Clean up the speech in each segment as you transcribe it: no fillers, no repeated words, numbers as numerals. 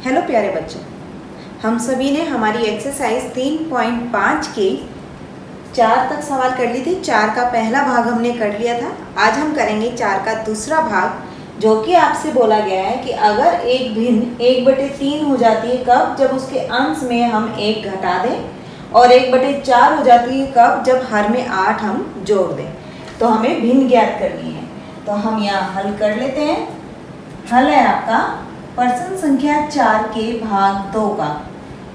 Hello प्यारे बच्चों, हम सभी ने हमारी एक्सरसाइज 3.5 के 4 तक सवाल कर ली थी। 4 का पहला भाग हमने कर लिया था। आज हम करेंगे 4 का दूसरा भाग, जो कि आपसे बोला गया है कि अगर एक भिन्न 1/3 हो जाती है कब? जब उसके अंश में हम 1 घटा दें, और 1/4 हो जाती है कब? जब हर में 8 हम जोड़ दें। तो हमें भिन्न ज्ञात करनी है। तो हम यहाँ हल कर लेते हैं। हल है आपका प्रश्न संख्या 4 के भाग 2 का,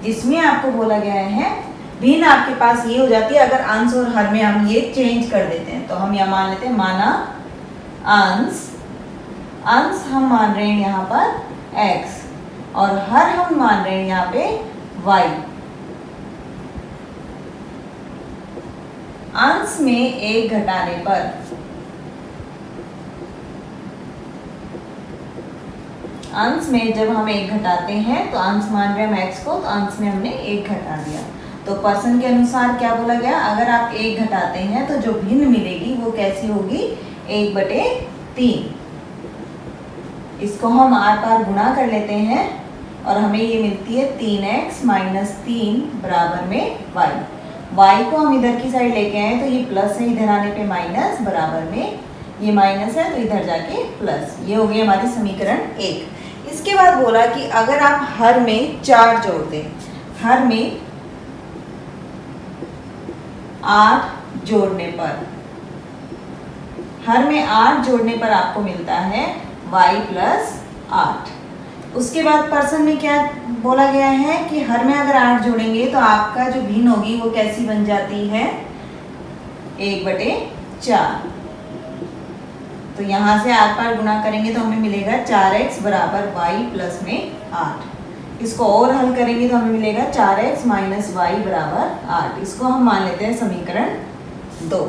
जिसमें आपको बोला गया है भिन्न आपके पास ये हो जाती है अगर अंश और हर में हम ये चेंज कर देते हैं। तो हम यहाँ मान लेते हैं, माना अंश हम मान रहे हैं यहाँ पर x और हर हम मान रहे हैं यहाँ पे y। अंश में 1 घटाने पर अंश में जब हम 1 घटाते हैं तो अंश मान रहे हैं हम x को, तो अंश में हमने 1 घटा दिया। तो प्रश्न के अनुसार क्या बोला गया? अगर आप 1 घटाते हैं तो जो भिन्न मिलेगी वो कैसी होगी? 1/3। इसको हम आर पार गुणा कर लेते हैं और हमें ये मिलती है 3x - 3 बराबर में y को हम इधर की साइड लेके आए तो ये प्लस है, इधर आने पे माइनस, बराबर में ये माइनस है तो इधर जाके प्लस। ये हो गई हमारी समीकरण 1। इसके बाद बोला कि अगर आप हर में 4 जोड़ दें, हर में 8 जोड़ने पर, हर में 8 जोड़ने पर आपको मिलता है y + 8। उसके बाद प्रश्न में क्या बोला गया है कि हर में अगर 8 जोड़ेंगे तो आपका जो भिन्न होगी वो कैसी बन जाती है? 1/4। तो यहाँ से आर पार गुणा करेंगे तो हमें मिलेगा 4x बराबर y प्लस में 8। इसको और हल करेंगे तो हमें मिलेगा 4x - y बराबर 8। इसको हम मान लेते हैं समीकरण 2।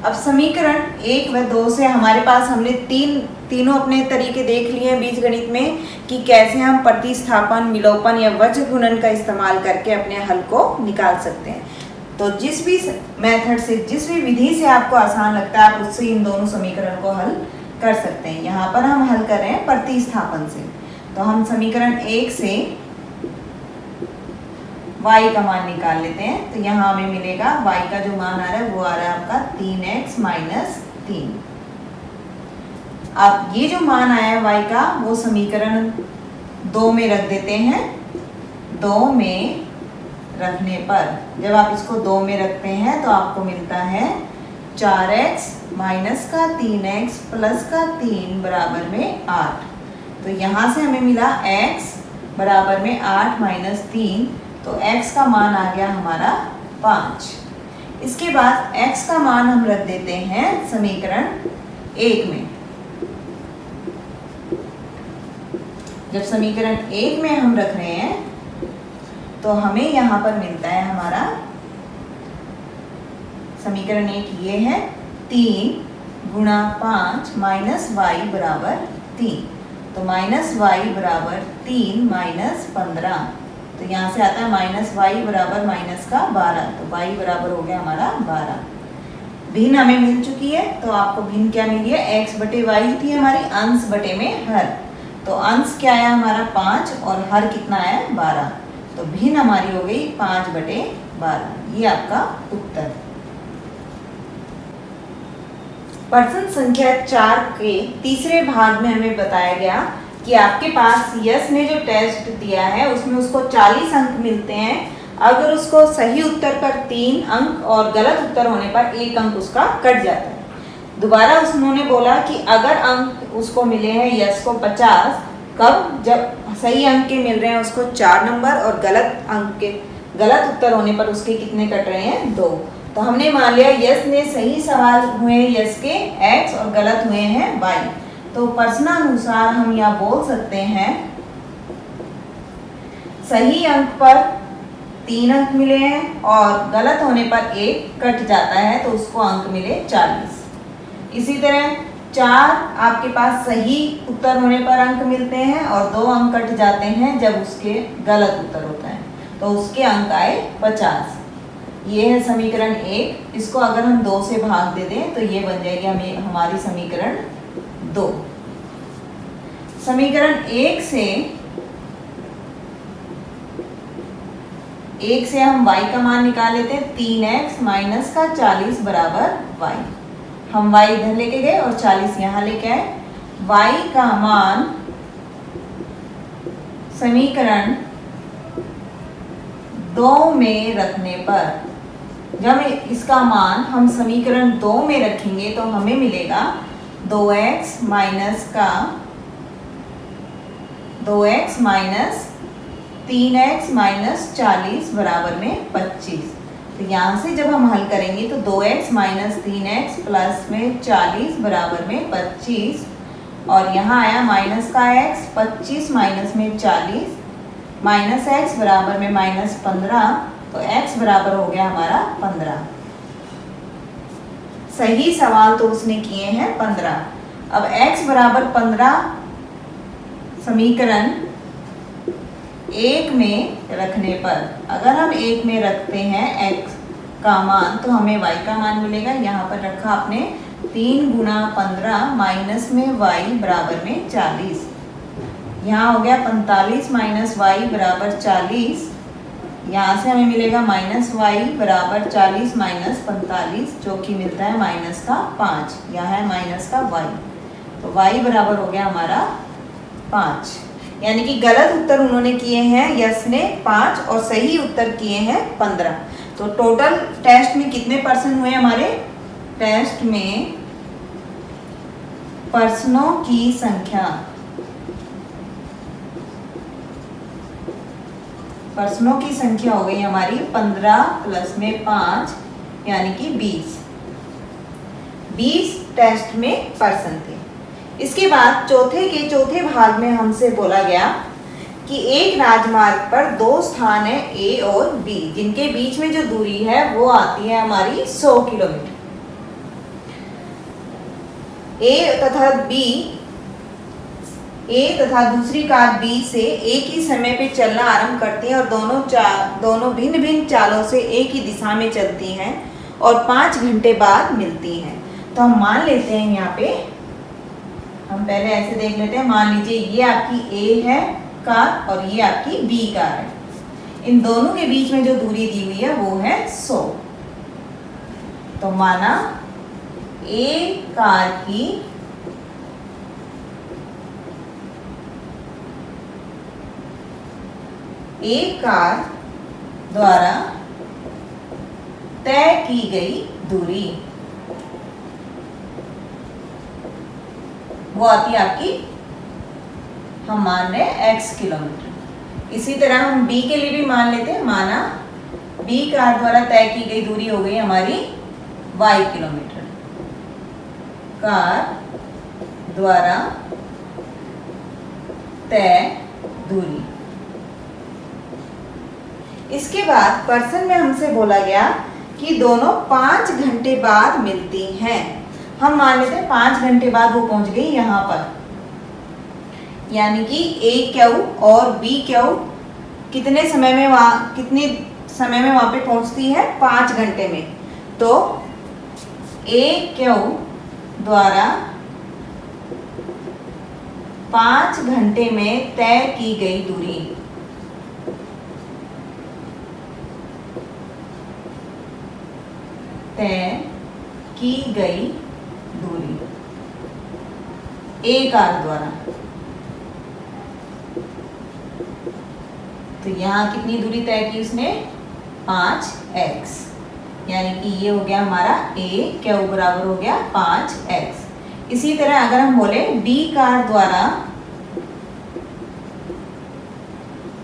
अब समीकरण 1 व 2 से हमारे पास हमने तीनों अपने तरीके देख लिए हैं बीजगणित में कि कैसे हम प्रतिस्थापन, विलोपन या वज्र गुणन का इस्तेमाल करके अपने हल को निकाल सकते हैं। तो जिस भी मेथड से, जिस भी विधि से आपको आसान लगता है, आप उससे इन दोनों समीकरण को हल कर सकते हैं। यहाँ पर हम हल कर रहे हैं प्रतिस्थापन से। तो हम समीकरण 1 से y का मान निकाल लेते हैं। तो यहाँ हमें मिलेगा y का जो मान आ रहा है वो आ रहा है आपका 3x - 3। अब ये जो मान आया है y का, वो समीकरण 2 में रख देते हैं। 2 में रखने पर, जब आप इसको 2 में रखते हैं तो आपको मिलता है 4x - 3x + 3 बराबर में 8। तो यहाँ से हमें मिला x बराबर में 8 - 3, तो x का मान आ गया हमारा 5। इसके बाद x का मान हम रख देते हैं समीकरण 1 में। जब समीकरण 1 में हम रख रहे हैं तो हमें यहाँ पर मिलता है हमारा समीकरण 1 ये है 3 × 5 - y बराबर 3। तो -y बराबर 3 - 15। तो यहाँ से आता है -y बराबर -12। तो y बराबर हो गया हमारा 12। भिन्न हमें मिल चुकी है। तो आपको भिन्न क्या मिली है? x/y थी हमारी, अंश बटे में हर। तो अंश क्या आया हमारा 5 और हर कितना आया? 12। तो भिन्न हमारी हो गई 5/12। ये आपका उत्तर। प्रश्न संख्या 4 के तीसरे भाग में हमें बताया गया कि आपके पास यश ने जो टेस्ट दिया है उसमें उसको 40 अंक मिलते हैं अगर उसको सही उत्तर पर 3 अंक और गलत उत्तर होने पर 1 अंक उसका कट जाता है। दोबारा उन्होंने बोला कि अगर अंक उसको मिले हैं यश को 50, कब? जब सही अंक के मिल रहे हैं उसको 4 नंबर और गलत उत्तर होने पर उसके कितने कट रहे हैं? 2। तो हमने मान लिया यश ने सही सवाल हुए यश के x और गलत हुए हैं y। तो प्रश्नानुसार हम यहाँ बोल सकते हैं सही अंक पर 3 अंक मिले हैं और गलत होने पर 1 कट जाता है तो उसको अंक मिले 40। इसी तरह 4 आपके पास सही उत्तर होने पर अंक मिलते हैं और 2 अंक कट जाते हैं जब उसके गलत उत्तर होता है, तो उसके अंक आए 50। ये है समीकरण 1। इसको अगर हम 2 से भाग दे दें तो ये बन जाएगी हमारी समीकरण 2। समीकरण 1 से 1 से हम y का मान निकाल लेते हैं, 3x माइनस का 40 बराबर y। हम y इधर लेके गए और 40 यहाँ लेके आए। y का मान समीकरण 2 में रखने पर, जब इसका मान हम समीकरण 2 में रखेंगे तो हमें मिलेगा 2x माइनस 3x माइनस 40 बराबर में 25। तो यहाँ से जब हम हल करेंगे तो 2x माइनस 3x प्लस में 40 बराबर में 25, और यहाँ आया माइनस का x, 25 माइनस में 40 माइनस x बराबर में माइनस 15, तो x बराबर हो गया हमारा 15। सही सवाल तो उसने किए हैं 15। अब x बराबर 15 समीकरण 1 में रखने पर, अगर हम 1 में रखते हैं x का मान तो हमें y का मान मिलेगा। यहाँ पर रखा आपने 3 गुना 15 माइनस में y बराबर में 40। यहाँ हो गया 45 माइनस y बराबर 40। यहाँ से हमें मिलेगा माइनस y बराबर 40 माइनस 45, जो कि मिलता है माइनस का 5। यहाँ है माइनस का y, तो y बराबर हो गया हमारा 5। यानी कि गलत उत्तर उन्होंने किए हैं यस ने 5 और सही उत्तर किए हैं 15। तो टोटल टेस्ट में कितने पर्सन हुए हमारे? टेस्ट में पर्सनों की संख्या, पर्सनों की संख्या हो गई हमारी 15 प्लस में 5 यानी कि 20। 20 टेस्ट में पर्सन थे। इसके बाद चौथे भाग में हमसे बोला गया कि एक राजमार्ग पर 2 स्थान है A और B, जिनके बीच में जो दूरी है वो आती है हमारी 100 किलोमीटर। A तथा दूसरी कार B से एक ही समय पे चलना आरंभ करती हैं और दोनों भिन्न भिन्न चालों से एक ही दिशा में चलती हैं और 5 घंटे बाद मिलती हैं। तो हम मान लेते हैं, यहाँ पे हम पहले ऐसे देख लेते हैं। मान लीजिए ये आपकी A है कार और ये आपकी B कार है। इन दोनों के बीच में जो दूरी दी हुई है वो है 100। तो माना A कार की एक कार द्वारा तय की गई दूरी वो आती है आपकी, हम मान रहे हैं x किलोमीटर। इसी तरह हम B के लिए भी मान लेते हैं। माना B कार द्वारा तय की गई दूरी हो गई हमारी y किलोमीटर। कार द्वारा तय दूरी। इसके बाद पर्सन में हमसे बोला गया कि दोनों 5 घंटे बाद मिलती हैं। हम मान लेते हैं 5 घंटे बाद वो पहुंच गई यहाँ पर, यानी कि A क्यू और B क्यू कितने समय में वहाँ पे पहुंचती है? 5 घंटे में। तो A क्यू द्वारा 5 घंटे में तय की गई दूरी A कार द्वारा। तो यहाँ कितनी दूरी तय की उसने? 5x, यानी कि ये हो गया हमारा A क्यू बराबर हो गया 5x। इसी तरह अगर हम बोले B कार द्वारा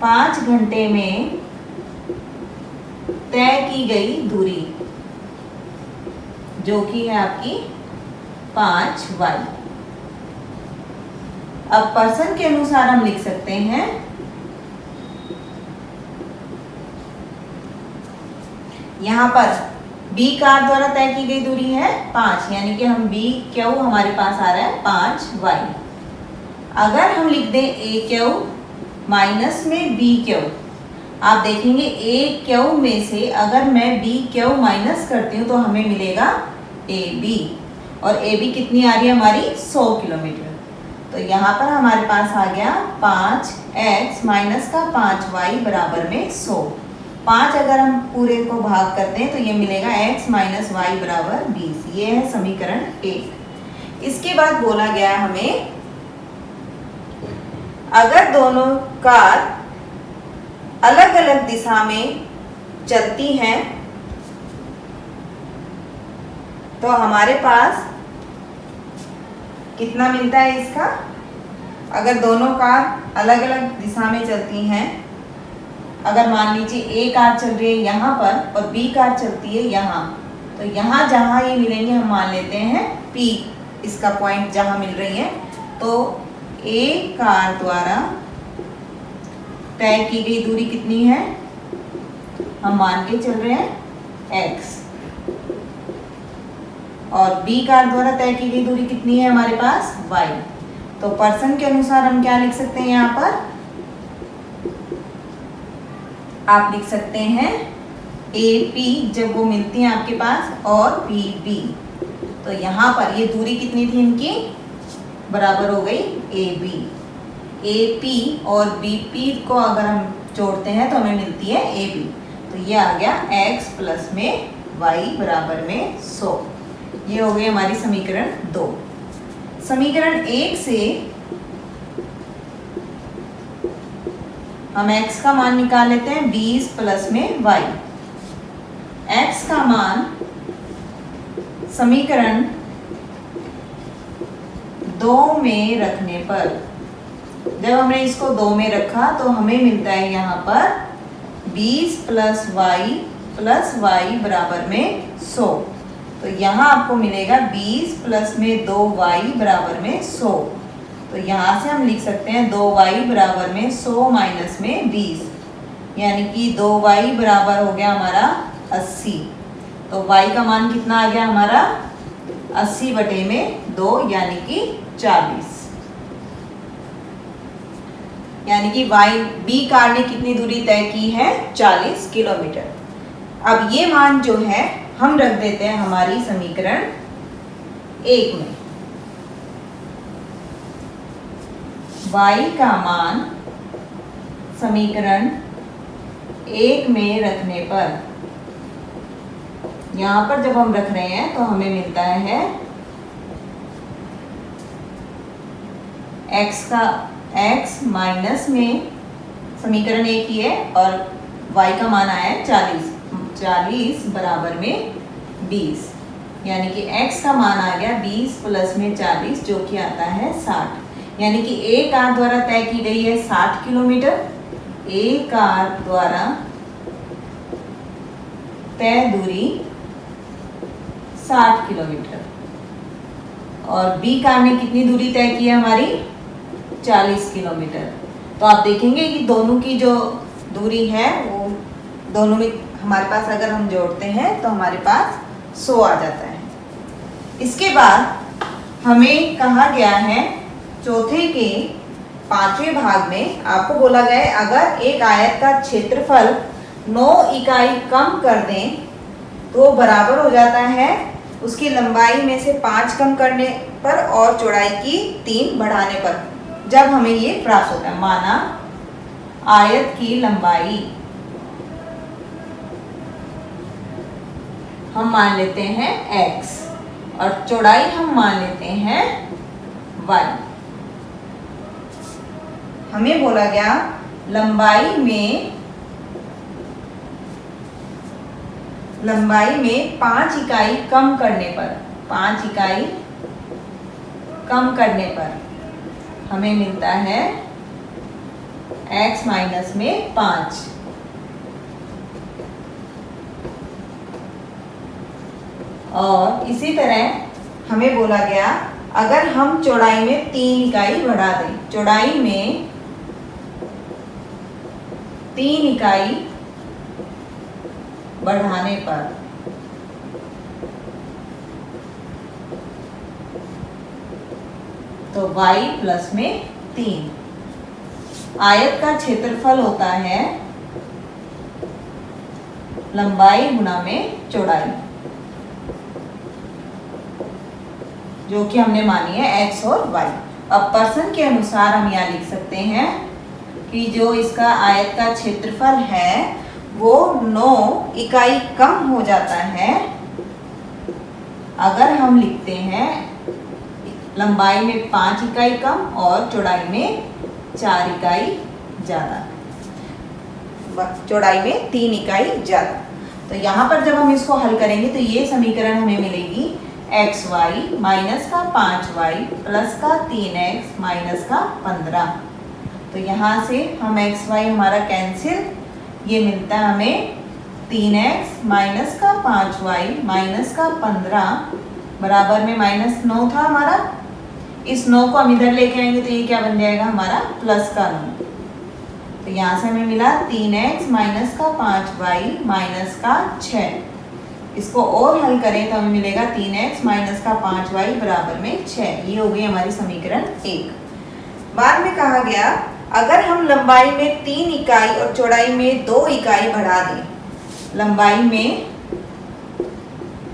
5 घंटे में तय की गई दूरी, जो कि है आपकी 5y। अब पर्सन के अनुसार हम लिख सकते हैं यहाँ पर B कार द्वारा तय की गई दूरी है 5, यानी कि हम B क्यू हमारे पास आ रहा है 5y। अगर हम लिख दें A क्यू माइनस में B क्यू, आप देखेंगे A क्यू में से अगर मैं B क्यू माइनस करती हूँ तो हमें मिलेगा AB, और AB कितनी आ रही है हमारी? 100 किलोमीटर। तो यहाँ पर हमारे पास आ गया 5x माइनस का 5y बराबर में 100। 5 अगर हम पूरे को भाग करते हैं तो ये मिलेगा x माइनस वाई बराबर 20। ये है समीकरण 1। इसके बाद बोला गया हमें अगर दोनों कार अलग अलग दिशा में चलती हैं तो हमारे पास कितना मिलता है इसका। अगर दोनों कार अलग अलग दिशा में चलती हैं, अगर मान लीजिए ए कार चल रही है यहाँ पर और बी कार चलती है यहाँ, तो यहाँ जहाँ ये मिलेंगे हम मान लेते हैं P इसका पॉइंट जहाँ मिल रही है। तो ए कार द्वारा तय की गई दूरी कितनी है, हम मान के चल रहे हैं x, और बी कार द्वारा तय की गई दूरी कितनी है हमारे पास y। तो पर्सन के अनुसार हम क्या लिख सकते हैं, यहाँ पर आप लिख सकते हैं AP जब वो मिलती है आपके पास और PB। तो यहाँ पर ये दूरी कितनी थी इनकी, बराबर हो गई AB। AP और BP को अगर हम जोड़ते हैं तो हमें मिलती है AB। तो ये आ गया x प्लस में y बराबर में 100। ये हो गई हमारी समीकरण 2। समीकरण 1 से हम x का मान निकाल लेते हैं 20 प्लस में y। x का मान समीकरण 2 में रखने पर, जब हमने इसको 2 में रखा तो हमें मिलता है यहाँ पर 20 प्लस y बराबर में 100। तो यहाँ आपको मिलेगा 20 प्लस में 2y बराबर में 100। तो यहाँ से हम लिख सकते हैं 2y बराबर में 100 माइनस में 20, यानी कि 2y बराबर हो गया हमारा 80। तो y का मान कितना आ गया हमारा 80 बटे में 2 यानी कि 40। यानी कि बी कार ने कितनी दूरी तय की है, 40 किलोमीटर। अब ये मान जो है हम रख देते हैं हमारी समीकरण 1 में। y का मान समीकरण 1 में रखने पर, यहाँ पर जब हम रख रहे हैं तो हमें मिलता है x माइनस में समीकरण 1 ही है और y का मान आया है 40 बराबर में 20, यानी कि x का मान आ गया 20 प्लस में 40 जो कि आता है 60। यानी कि ए कार द्वारा तय की गई है 60 किलोमीटर। ए कार द्वारा तय दूरी 60 किलोमीटर और बी कार ने कितनी दूरी तय की है हमारी, 40 किलोमीटर। तो आप देखेंगे कि दोनों की जो दूरी है वो दोनों में हमारे पास अगर हम जोड़ते हैं तो हमारे पास 100 आ जाता है। इसके बाद हमें कहा गया है चौथे के 5वें भाग में आपको बोला गया है अगर एक आयत का क्षेत्रफल 9 इकाई कम कर दें तो बराबर हो जाता है उसकी लंबाई में से 5 कम करने पर और चौड़ाई की 3 बढ़ाने पर। जब हमें ये प्राप्त होता है, माना आयत की लंबाई हम मान लेते हैं x और चौड़ाई हम मान लेते हैं y। हमें बोला गया लंबाई में 5 इकाई कम करने पर, 5 इकाई कम करने पर हमें मिलता है x माइनस में 5। और इसी तरह हमें बोला गया अगर हम चौड़ाई में 3 इकाई बढ़ा दें, चौड़ाई में 3 इकाई बढ़ाने पर तो y प्लस में 3। आयत का क्षेत्रफल होता है लंबाई गुना में चौड़ाई, जो कि हमने मानी है x और y। अब पर्सन के अनुसार हम यहाँ लिख सकते हैं कि जो इसका आयत का क्षेत्रफल है वो 9 इकाई कम हो जाता है अगर हम लिखते हैं लंबाई में 5 इकाई कम और चौड़ाई में 4 इकाई ज़्यादा, चौड़ाई में 3 इकाई ज़्यादा। तो यहाँ पर जब हम इसको हल करेंगे तो ये समीकरण हमें मिलेगी xy माइनस का 5y प्लस का 3x माइनस का 15। तो यहाँ से हम xy हमारा कैंसिल, ये मिलता है हमें 3x माइनस का 5y माइनस का 15 बराबर में -9 था हमारा। इस 9 को हम इधर लेके आएंगे तो ये क्या बन जाएगा हमारा प्लस का 9। तो यहाँ से हमें मिला 3x माइनस का 5y माइनस का 6। इसको और हल करें तो हमें मिलेगा 3x माइनस का 5y बराबर में 6। ये हो गई हमारी समीकरण 1। बाद में कहा गया अगर हम लंबाई में 3 इकाई और चौड़ाई में 2 इकाई बढ़ा दें, लंबाई में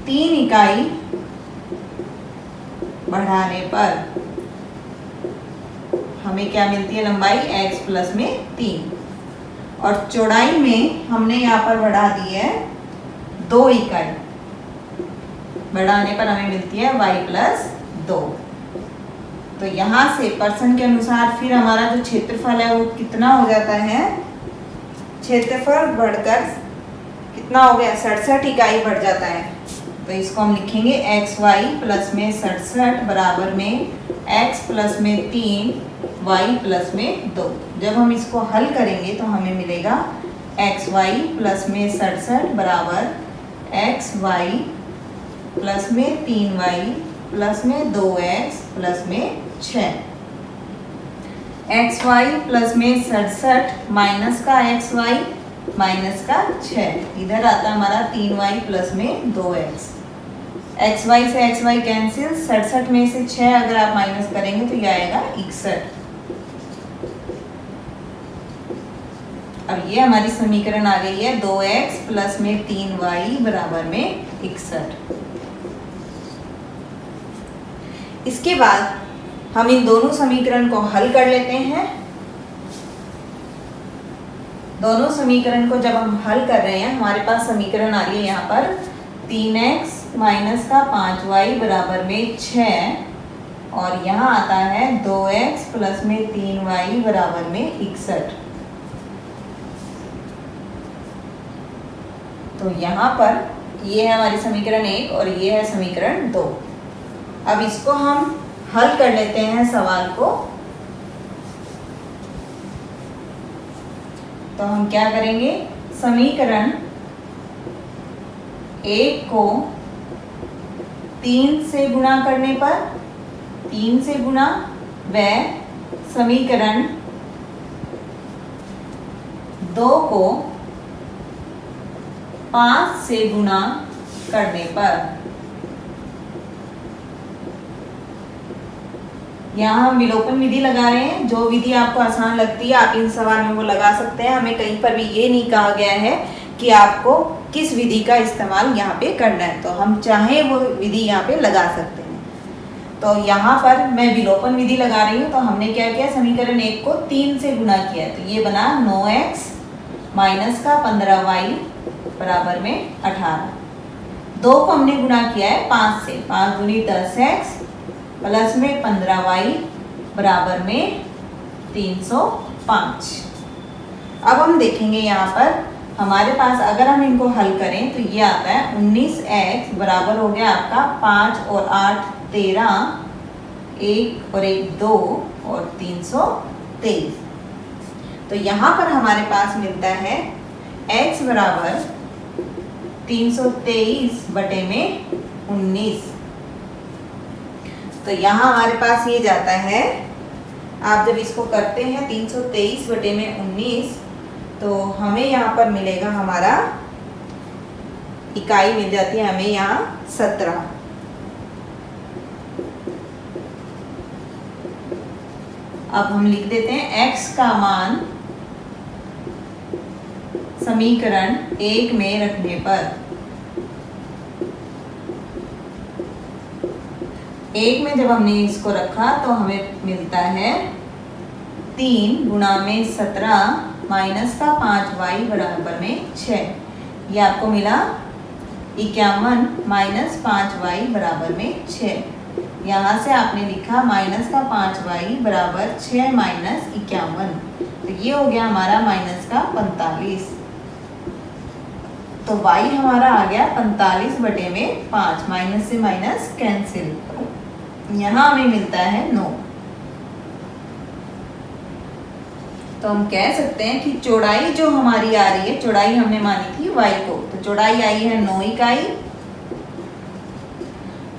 3 इकाई बढ़ाने पर हमें क्या मिलती है लंबाई x प्लस में 3 और चौड़ाई में हमने यहाँ पर बढ़ा दी है 2 इकाई, बढ़ाने पर हमें मिलती है y प्लस 2। तो यहाँ से परसेंट के अनुसार फिर हमारा जो क्षेत्रफल है वो कितना हो जाता है, क्षेत्रफल बढ़कर कितना हो गया 67 इकाई बढ़ जाता है। तो इसको हम लिखेंगे xy प्लस में 67 बराबर में x प्लस में 3 y प्लस में 2। जब हम इसको हल करेंगे तो हमें मिलेगा xy प्लस में 67 बराबर xy प्लस में 3y प्लस में 2x प्लस में 6। xy प्लस में 67 माइनस का xy माइनस का 6, इधर आता है हमारा 3y प्लस में 2x। xy से xy कैंसिल, 67 में से 6 अगर आप माइनस करेंगे तो ये आएगा 61। अब ये हमारी समीकरण आ गई है 2x प्लस में 3y बराबर में 61। इसके बाद हम इन दोनों समीकरण को हल कर लेते हैं। दोनों समीकरण को जब हम हल कर रहे हैं हमारे पास समीकरण आ रही है यहाँ पर 3x माइनस का 5y बराबर में 6 और यहाँ आता है 2x प्लस में 3y बराबर में 61। तो यहाँ पर ये है हमारी समीकरण 1 और ये है समीकरण 2। अब इसको हम हल कर लेते हैं सवाल को। तो हम क्या करेंगे, समीकरण 1 को 3 से गुणा करने पर 3 से गुणा व समीकरण 2 को 5 से गुणा करने पर, यहाँ हम विलोपन विधि लगा रहे हैं। जो विधि आपको आसान लगती है आप इन सवाल में वो लगा सकते हैं। हमें कहीं पर भी ये नहीं कहा गया है कि आपको किस विधि का इस्तेमाल यहाँ पे करना है, तो हम चाहें वो विधि यहाँ पे लगा सकते हैं। तो यहाँ पर मैं विलोपन विधि लगा रही हूँ। तो हमने क्या किया, समीकरण 1 को 3 से गुणा किया तो ये बना 9x माइनस का 15y बराबर में 18। 2 को हमने गुणा किया है 5 से, 5 दूनी 10x प्लस में 15y बराबर में 305। अब हम देखेंगे यहाँ पर हमारे पास अगर हम इनको हल करें तो ये आता है 19x बराबर हो गया आपका 5 और 8 13, 1 और 1 2 और 323। तो यहाँ पर हमारे पास मिलता है x बराबर 323 बटे में 19। तो यहाँ हमारे पास ये जाता है, आप जब इसको करते हैं 323 बटे में 19 तो हमें यहाँ पर मिलेगा, हमारा इकाई मिल जाती है हमें यहाँ 17। अब हम लिख देते हैं x का मान समीकरण 1 में रखने पर, 1 में जब हमने इसको रखा तो हमें मिलता है 3 गुणा में 17 माइनस का 5y बराबर में 6। ये आपको मिला 51 माइनस 5y बराबर में 6। यहाँ से आपने लिखा माइनस का 5y बराबर 6 माइनस 51, तो ये हो गया हमारा माइनस का 45। तो y हमारा आ गया 45 बटे में 5, माइनस से माइनस कैंसिल, यहाँ हमें मिलता है 9। तो हम कह सकते हैं कि चौड़ाई जो हमारी आ रही है, चौड़ाई हमने मानी थी y को, तो चौड़ाई आई है 9 इकाई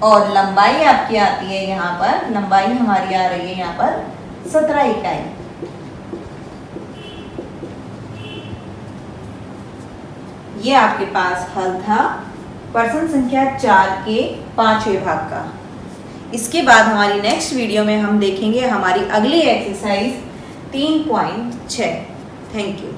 और लंबाई आपकी आती है यहाँ पर, लंबाई हमारी आ रही है यहाँ पर 17 इकाई। ये आपके पास हल था प्रश्न संख्या 4 के 5वें भाग का। इसके बाद हमारी नेक्स्ट वीडियो में हम देखेंगे हमारी अगली एक्सरसाइज 3.6। Thank you.